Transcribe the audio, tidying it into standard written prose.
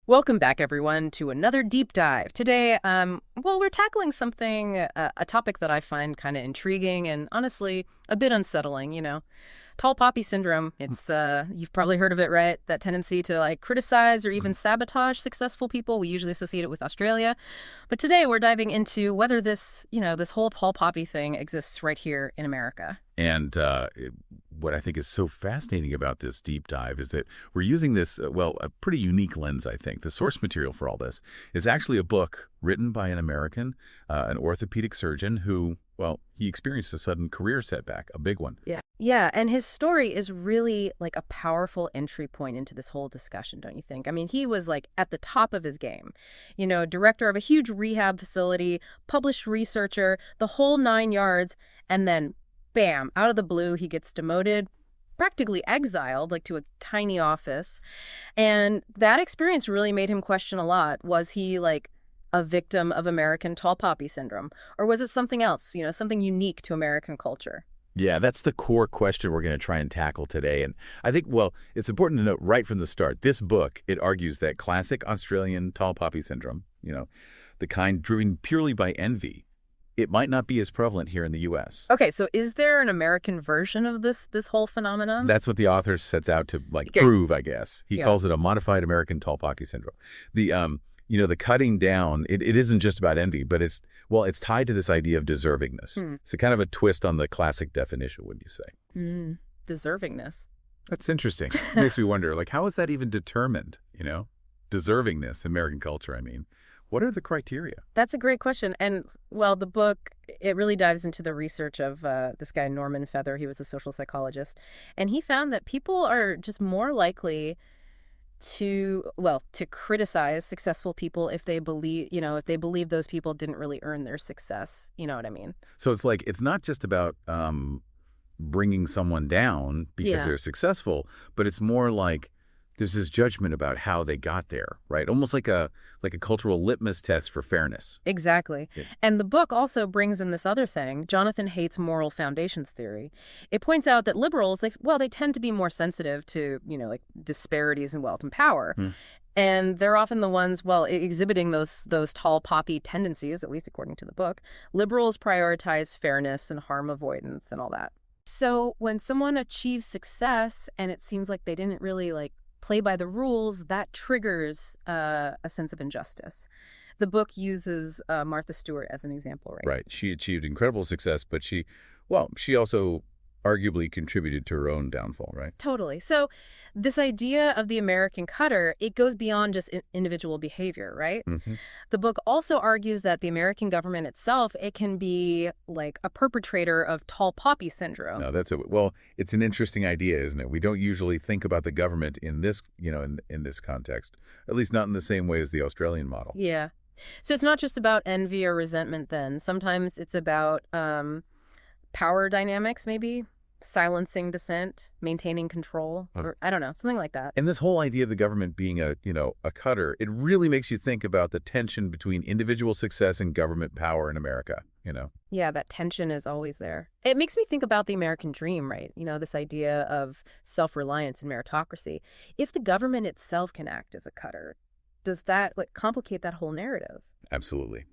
Welcome back, everyone, to another deep dive. Today, we're tackling something, a topic that I find kind of intriguing and honestly a bit unsettling, Tall poppy syndrome. It's, you've probably heard of it, right? That tendency to criticize or even sabotage successful people. We usually associate it with Australia. But today we're diving into whether this whole tall poppy thing exists right here in America. And what I think is so fascinating about this deep dive is that we're using this, a pretty unique lens, I think. The source material for all this is actually a book written by an American, an orthopedic surgeon who, he experienced a sudden career setback, a big one. Yeah. Yeah, and his story is really like a powerful entry point into this whole discussion, don't you think? I mean, he was at the top of his game, director of a huge rehab facility, published researcher, the whole 9 yards, and then bam, out of the blue, he gets demoted, practically exiled, to a tiny office. And that experience really made him question a lot. Was he a victim of American tall poppy syndrome? Or was it something else, something unique to American culture? Yeah, that's the core question we're going to try and tackle today. And I think, it's important to note right from the start, this book, it argues that classic Australian tall poppy syndrome, the kind driven purely by envy, it might not be as prevalent here in the U.S. Okay, so is there an American version of this whole phenomenon? That's what the author sets out to prove, I guess. He calls it a modified American tall poppy syndrome. The cutting down, it isn't just about envy, but it's tied to this idea of deservingness. It's a kind of a twist on the classic definition, wouldn't you say? Deservingness. That's interesting. It makes me wonder, how is that even determined, Deservingness, American culture, I mean. What are the criteria? That's a great question. And, the book, it really dives into the research of this guy, Norman Feather. He was a social psychologist. And he found that people are just more likely to criticize successful people if they believe those people didn't really earn their success. You know what I mean? So it's not just about bringing someone down because they're successful, but it's more like there's this judgment about how they got there, right? Almost like a cultural litmus test for fairness. Exactly. Yeah. And the book also brings in this other thing, Jonathan Haidt's moral foundations theory. It points out that liberals, they tend to be more sensitive to, disparities in wealth and power. And they're often the ones, exhibiting those tall poppy tendencies, at least according to the book. Liberals prioritize fairness and harm avoidance and all that. So when someone achieves success and it seems like they didn't really play by the rules, that triggers a sense of injustice. The book uses Martha Stewart as an example, right? Right. She achieved incredible success, but she also arguably contributed to her own downfall, right? Totally. So this idea of the American cutter, it goes beyond just individual behavior, right? The book also argues that the American government itself, it can be a perpetrator of tall poppy syndrome. No, it's an interesting idea, isn't it? We don't usually think about the government in this, in this context, at least not in the same way as the Australian model. Yeah. So it's not just about envy or resentment then. Sometimes it's about power dynamics, maybe silencing dissent, maintaining control, or I don't know, something like that. And this whole idea of the government being a cutter, it really makes you think about the tension between individual success and government power in America, Yeah, that tension is always there. It makes me think about the American dream, right? This idea of self-reliance and meritocracy. If the government itself can act as a cutter, does that complicate that whole narrative? Absolutely.